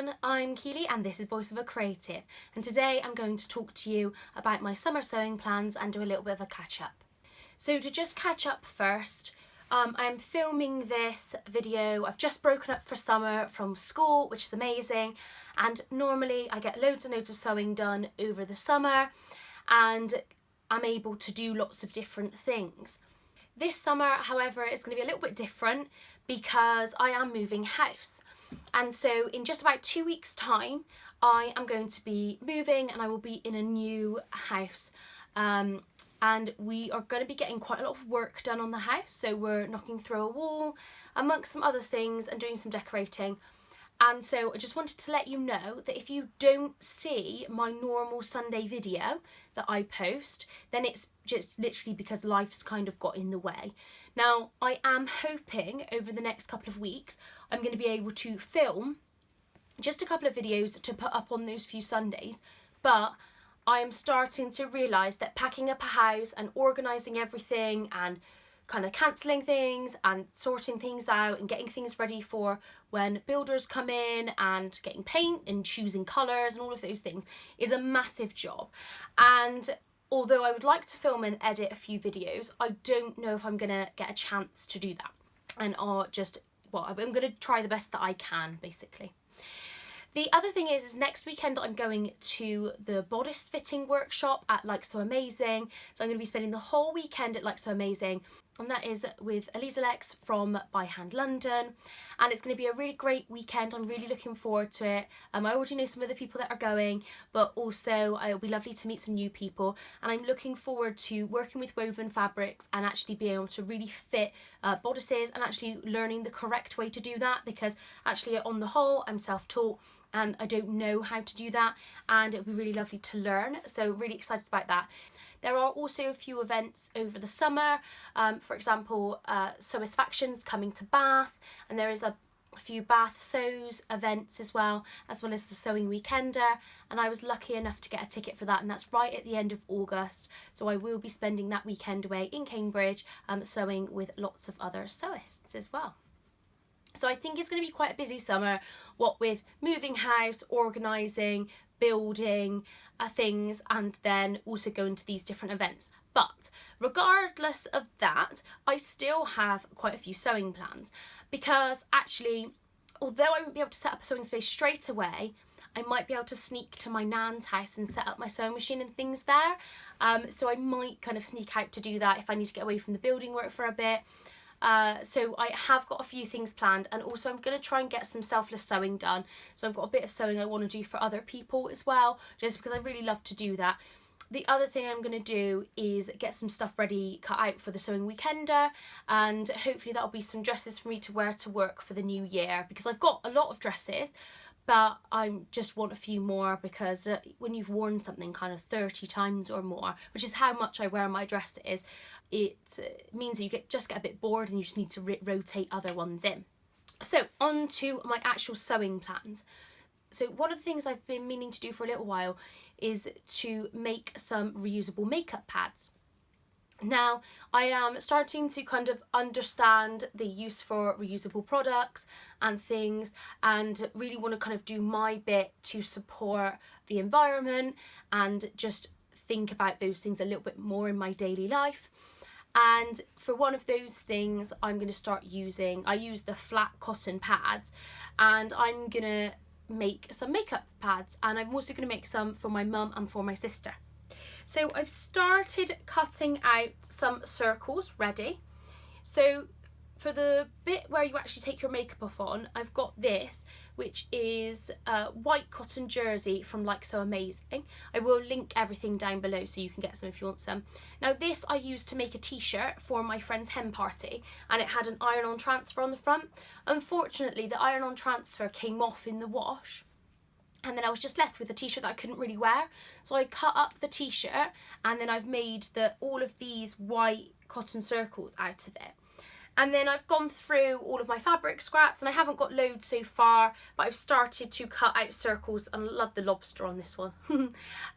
everyone, I'm Kielo and this is Voice of a Creative, and today I'm going to talk to you about my summer sewing plans and do a little bit of a catch up. So to just catch up first, I'm filming this video. I've just broken up for summer from school, which is amazing, and normally I get loads and loads of sewing done over the summer and I'm able to do lots of different things. This summer, however, is going to be a little bit different because I am moving house. And so in just about 2 weeks' time, I am going to be moving and I will be in a new house. And we are going to be getting quite a lot of work done on the house. So we're knocking through a wall, amongst some other things, and doing some decorating. And so I just wanted to let you know that if you don't see my normal Sunday video that I post, then it's just literally because life's kind of got in the way. Now, I am hoping over the next couple of weeks, I'm going to be able to film just a couple of videos to put up on those few Sundays, but I am starting to realise that packing up a house and organising everything and kind of cancelling things and sorting things out and getting things ready for when builders come in and getting paint and choosing colours and all of those things is a massive job. And although I would like to film and edit a few videos, I don't know if I'm going to get a chance to do that. And I'm going to try the best that I can, basically. The other thing is next weekend I'm going to the bodice fitting workshop at Like So Amazing. So I'm going to be spending the whole weekend at Like So Amazing, and that is with Elisa Lex from By Hand London, and it's going to be a really great weekend. I'm really looking forward to it. I already know some of the people that are going, but also it'll be lovely to meet some new people, and I'm looking forward to working with woven fabrics and actually being able to really fit bodices and actually learning the correct way to do that, because actually on the whole I'm self-taught and I don't know how to do that, and it would be really lovely to learn, so really excited about that. There are also a few events over the summer, for example, Sewisfaction's coming to Bath, and there is a few Bath Sews events as well as the Sewing Weekender, and I was lucky enough to get a ticket for that, and that's right at the end of August, so I will be spending that weekend away in Cambridge sewing with lots of other sewists as well. So I think it's going to be quite a busy summer, what with moving house, organising, building things, and then also going to these different events. But regardless of that, I still have quite a few sewing plans, because actually, although I won't be able to set up a sewing space straight away, I might be able to sneak to my nan's house and set up my sewing machine and things there. So I might kind of sneak out to do that if I need to get away from the building work for a bit. So I have got a few things planned, and also I'm going to try and get some selfless sewing done. So I've got a bit of sewing I want to do for other people as well, just because I really love to do that. The other thing I'm going to do is get some stuff ready, cut out for the Sewing Weekender, and hopefully that'll be some dresses for me to wear to work for the new year, because I've got a lot of dresses, but I just want a few more, because when you've worn something kind of 30 times or more, which is how much I wear my dresses, it means that you just get a bit bored and you just need to rotate other ones in. So on to my actual sewing plans. So one of the things I've been meaning to do for a little while is to make some reusable makeup pads. Now, I am starting to kind of understand the use for reusable products and things, and really want to kind of do my bit to support the environment and just think about those things a little bit more in my daily life. And for one of those things, I'm going to start using, I use the flat cotton pads, and I'm going to make some makeup pads, and I'm also going to make some for my mum and for my sister. So I've started cutting out some circles ready. So for the bit where you actually take your makeup off on, I've got this, which is a white cotton jersey from Like So Amazing. I will link everything down below so you can get some if you want some. Now this I used to make a t-shirt for my friend's hen party, and it had an iron-on transfer on the front. Unfortunately, the iron-on transfer came off in the wash, and then I was just left with a t-shirt that I couldn't really wear. So I cut up the t-shirt, and then I've made all of these white cotton circles out of it. And then I've gone through all of my fabric scraps, and I haven't got loads so far, but I've started to cut out circles, and I love the lobster on this one.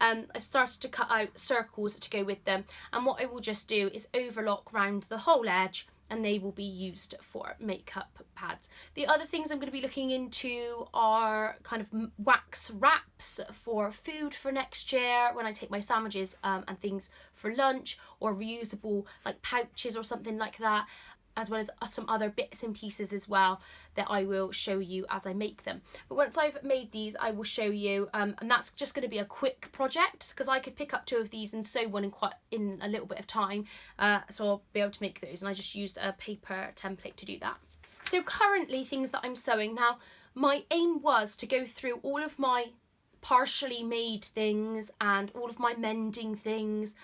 I've started to cut out circles to go with them, and what I will just do is overlock round the whole edge and they will be used for makeup pads. The other things I'm going to be looking into are kind of wax wraps for food for next year when I take my sandwiches and things for lunch, or reusable like pouches or something like that, as well as some other bits and pieces as well that I will show you as I make them. But once I've made these, I will show you, and that's just going to be a quick project because I could pick up 2 of these and sew one in a little bit of time, so I'll be able to make those, and I just used a paper template to do that. So currently, things that I'm sewing now, my aim was to go through all of my partially made things and all of my mending things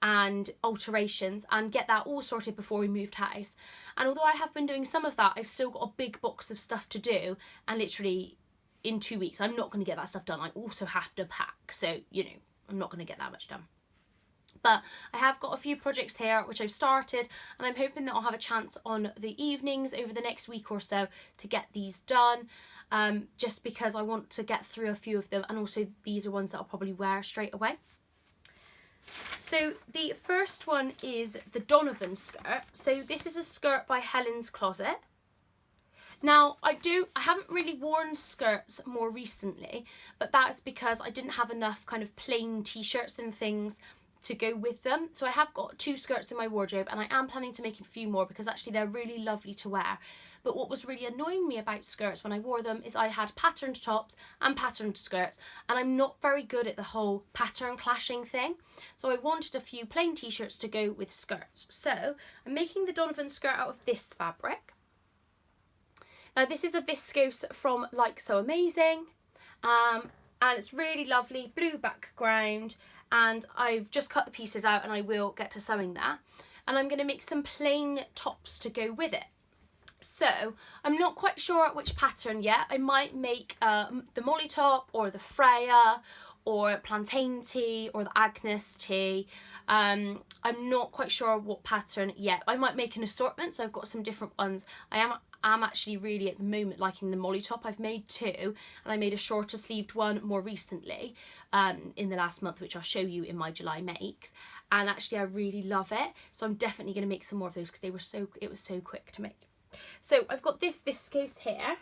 and alterations and get that all sorted before we moved house. And although I have been doing some of that, I've still got a big box of stuff to do, and literally in 2 weeks I'm not going to get that stuff done. I also have to pack, so you know, I'm not going to get that much done. But I have got a few projects here which I've started, and I'm hoping that I'll have a chance on the evenings over the next week or so to get these done, just because I want to get through a few of them, and also these are ones that I'll probably wear straight away. So the first one is the Donovan skirt. So this is a skirt by Helens Closet. Now I haven't really worn skirts more recently, but that's because I didn't have enough kind of plain t-shirts and things to go with them. So I have got 2 skirts in my wardrobe, and I am planning to make a few more because actually they're really lovely to wear. But what was really annoying me about skirts when I wore them is I had patterned tops and patterned skirts, and I'm not very good at the whole pattern clashing thing. So I wanted a few plain t-shirts to go with skirts. So I'm making the Donovan skirt out of this fabric. Now this is a viscose from Like So Amazing, and it's really lovely, blue background, and I've just cut the pieces out and I will get to sewing that. And I'm going to make some plain tops to go with it. So I'm not quite sure which pattern yet. I might make the Molly top or the Freya or plantain tee or the Agnes tee. I'm not quite sure what pattern yet. I might make an assortment, so I've got some different ones. I am actually really at the moment liking the Molly top. I've made 2, and I made a shorter sleeved one more recently in the last month, which I'll show you in my July makes. And actually I really love it, so I'm definitely going to make some more of those because it was so quick to make. So I've got this viscose here.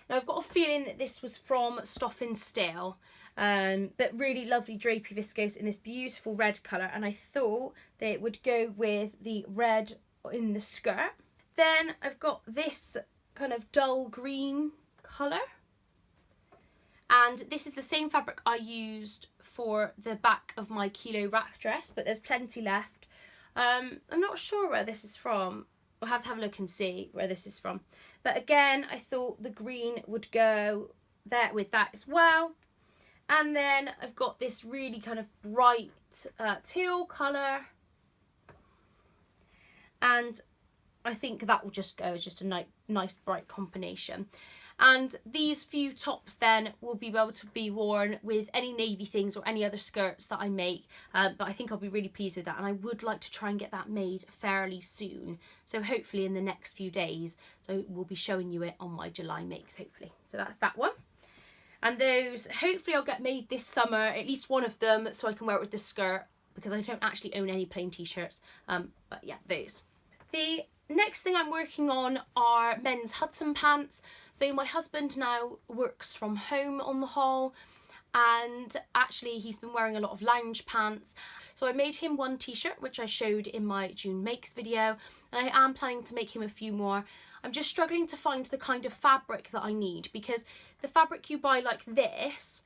Now I've got a feeling that this was from Stoff and Stil, but really lovely drapey viscose in this beautiful red colour, and I thought that it would go with the red in the skirt. Then I've got this kind of dull green colour, and this is the same fabric I used for the back of my Kielo wrap dress, but there's plenty left. I'm not sure where this is from. We'll have to have a look and see where this is from. But again, I thought the green would go there with that as well. And then I've got this really kind of bright teal colour. And I think that will just go as just a nice bright combination. And these few tops then will be able to be worn with any navy things or any other skirts that I make, but I think I'll be really pleased with that, and I would like to try and get that made fairly soon, so hopefully in the next few days. So we'll be showing you it on my July makes, hopefully. So that's that one, and those hopefully I'll get made this summer, at least one of them, so I can wear it with the skirt, because I don't actually own any plain t-shirts. But yeah, those. The next thing I'm working on are men's Hudson pants. So my husband now works from home on the whole, and actually he's been wearing a lot of lounge pants. So I made him one t-shirt, which I showed in my June makes video, and I am planning to make him a few more. I'm just struggling to find the kind of fabric that I need, because the fabric you buy like this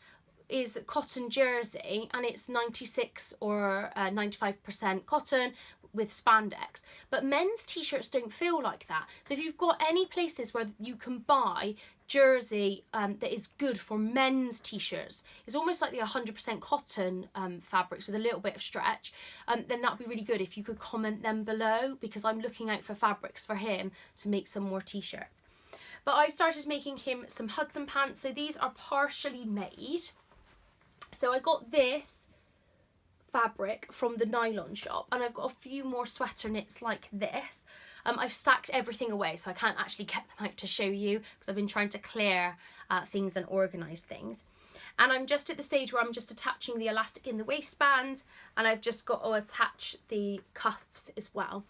is cotton jersey, and it's 96 or 95% cotton with spandex, but men's t-shirts don't feel like that. So if you've got any places where you can buy jersey that is good for men's t-shirts, it's almost like the 100% cotton fabrics with a little bit of stretch, then that would be really good if you could comment them below, because I'm looking out for fabrics for him to make some more t-shirts. But I've started making him some Hudson pants, so these are partially made. So I got this fabric from the nylon shop, and I've got a few more sweater knits like this. I've stacked everything away, so I can't actually get them out to show you because I've been trying to clear things and organise things. And I'm just at the stage where I'm just attaching the elastic in the waistband, and I've just got to attach the cuffs as well.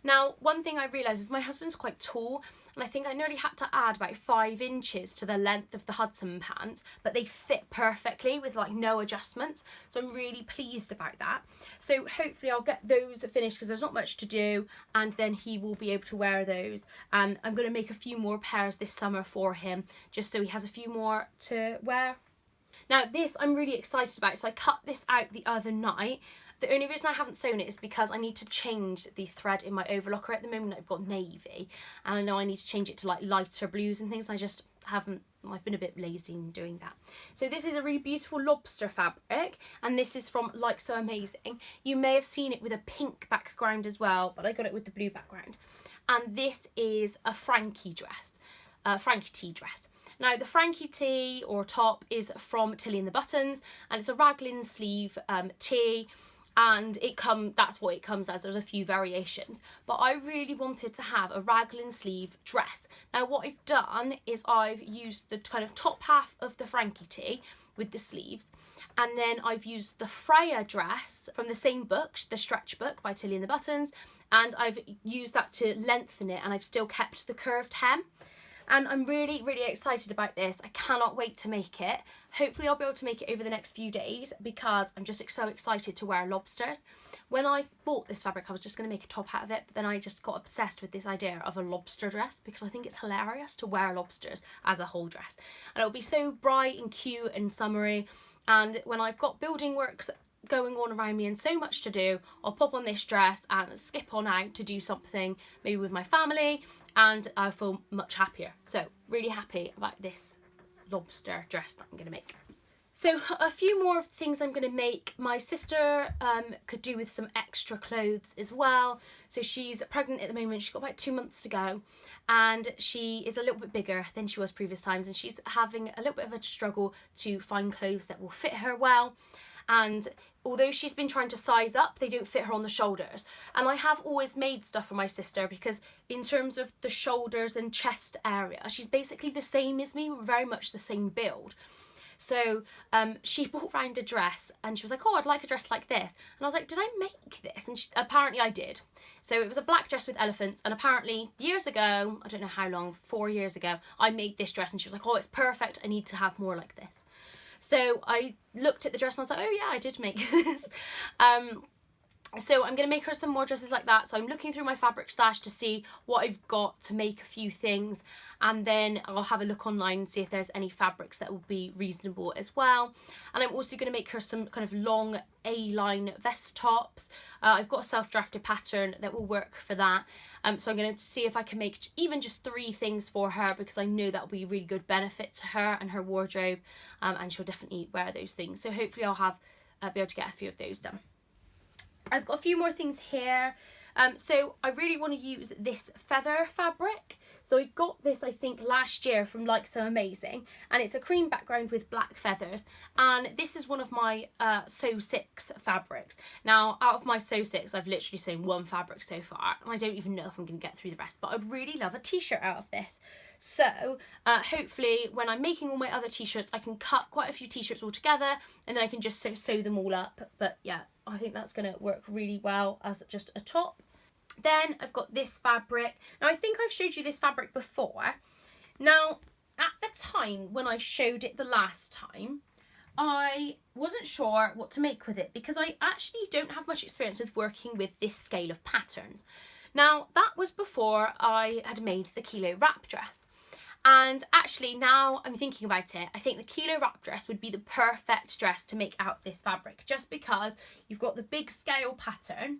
Now, one thing I realised is my husband's quite tall, and I think I nearly had to add about 5 inches to the length of the Hudson pants, but they fit perfectly with like no adjustments, so I'm really pleased about that. So hopefully I'll get those finished because there's not much to do, and then he will be able to wear those. And I'm going to make a few more pairs this summer for him, just so he has a few more to wear. Now this I'm really excited about, so I cut this out the other night. The only reason I haven't sewn it is because I need to change the thread in my overlocker. At the moment I've got navy, and I know I need to change it to like lighter blues and things. I just haven't, I've been a bit lazy in doing that. So this is a really beautiful lobster fabric, and this is from Like So Amazing. You may have seen it with a pink background as well, but I got it with the blue background. And this is a Frankie dress, Frankie tee dress. Now the Frankie tee or top is from Tilly and the Buttons, and it's a raglan sleeve tee. And that's what it comes as. There's a few variations, but I really wanted to have a raglan sleeve dress. Now what I've done is I've used the kind of top half of the Frankie tee with the sleeves, and then I've used the Freya dress from the same book, the Stretch book by Tilly and the Buttons, and I've used that to lengthen it, and I've still kept the curved hem. And I'm really, really excited about this. I cannot wait to make it. Hopefully I'll be able to make it over the next few days because I'm just so excited to wear lobsters. When I bought this fabric, I was just going to make a top out of it, but then I just got obsessed with this idea of a lobster dress because I think it's hilarious to wear lobsters as a whole dress. And it'll be so bright and cute and summery. And when I've got building works going on around me and so much to do, I'll pop on this dress and skip on out to do something, maybe with my family, and I feel much happier. So really happy about this lobster dress that I'm going to make. So a few more things I'm going to make. My sister could do with some extra clothes as well. So she's pregnant at the moment. She's got about 2 months to go, and she is a little bit bigger than she was previous times, and she's having a little bit of a struggle to find clothes that will fit her well. And although she's been trying to size up, they don't fit her on the shoulders. And I have always made stuff for my sister because in terms of the shoulders and chest area, she's basically the same as me. We're very much the same build. So she bought round a dress and she was like, oh, I'd like a dress like this. And I was like, did I make this? And apparently I did. So it was a black dress with elephants, and apparently years ago, I don't know how long, 4 years ago, I made this dress, and she was like, oh, it's perfect. I need to have more like this. So I looked at the dress and I was like, oh yeah, I did make this. So I'm going to make her some more dresses like that. So I'm looking through my fabric stash to see what I've got to make a few things. And then I'll have a look online and see if there's any fabrics that will be reasonable as well. And I'm also going to make her some kind of long A-line vest tops. I've got a self-drafted pattern that will work for that. So I'm going to see if I can make even just 3 things for her, because I know that will be a really good benefit to her and her wardrobe. And she'll definitely wear those things. So hopefully I'll be able to get a few of those done. I've got a few more things here. So I really want to use this feather fabric. So I got this, I think, last year from Like So Amazing, and it's a cream background with black feathers. And this is one of my Sew 6 fabrics. Now, out of my Sew 6, I've literally sewn 1 fabric so far, and I don't even know if I'm going to get through the rest, but I'd really love a t-shirt out of this. So hopefully when I'm making all my other t-shirts, I can cut quite a few t-shirts all together, and then I can just sew them all up. But yeah, I think that's going to work really well as just a top. Then I've got this fabric. Now I think I've showed you this fabric before. Now at the time when I showed it the last time, I wasn't sure what to make with it because I actually don't have much experience with working with this scale of patterns. Now that was before I had made the Kielo wrap dress. And actually now I'm thinking about it, I think the Kielo wrap dress would be the perfect dress to make out this fabric, just because you've got the big scale pattern,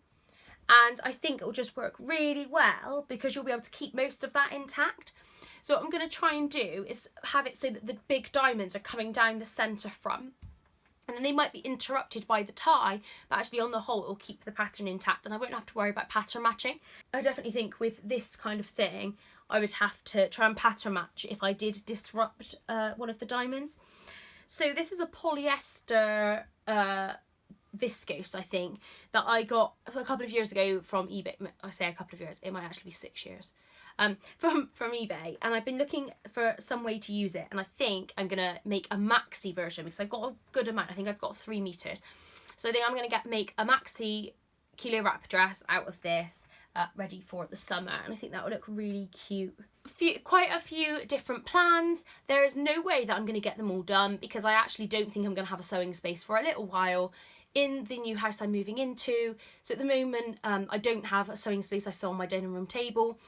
and I think it will just work really well because you'll be able to keep most of that intact. So what I'm going to try and do is have it so that the big diamonds are coming down the centre front, and then they might be interrupted by the tie, but actually on the whole it will keep the pattern intact and I won't have to worry about pattern matching. I definitely think with this kind of thing I would have to try and pattern match if I did disrupt one of the diamonds. So this is a polyester Viscose, I think, that I got a couple of years ago from eBay. I say a couple of years, it might actually be 6 years. From eBay, and I've been looking for some way to use it, and I think I'm gonna make a maxi version because I've got a good amount. I think I've got 3 meters, so I think I'm gonna make a maxi Kielo wrap dress out of this, ready for the summer, and I think that would look really cute. Quite a few different plans. There is no way that I'm going to get them all done because I actually don't think I'm going to have a sewing space for a little while in the new house I'm moving into. So at the moment I don't have a sewing space. I sew on my dining room table,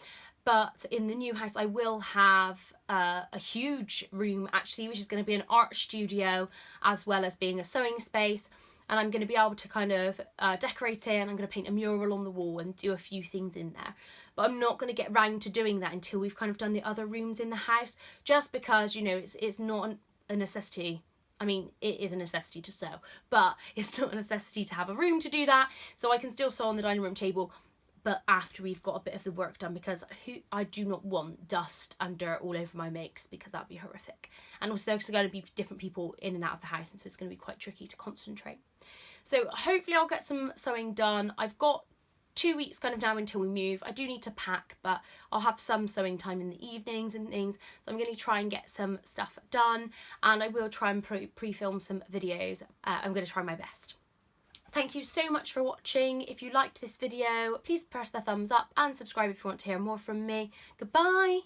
but in the new house I will have a huge room actually, which is going to be an art studio as well as being a sewing space. And I'm going to be able to kind of decorate it, and I'm going to paint a mural on the wall and do a few things in there. But I'm not going to get round to doing that until we've kind of done the other rooms in the house, just because, you know, it's not a necessity. I mean, it is a necessity to sew, but it's not a necessity to have a room to do that. So I can still sew on the dining room table, but after we've got a bit of the work done, because I do not want dust and dirt all over my makes, because that'd be horrific. And also there's going to be different people in and out of the house, and so it's going to be quite tricky to concentrate. So hopefully I'll get some sewing done. I've got 2 weeks kind of now until we move. I do need to pack, but I'll have some sewing time in the evenings and things. So I'm going to try and get some stuff done, and I will try and pre-film some videos. I'm going to try my best. Thank you so much for watching. If you liked this video, please press the thumbs up and subscribe if you want to hear more from me. Goodbye.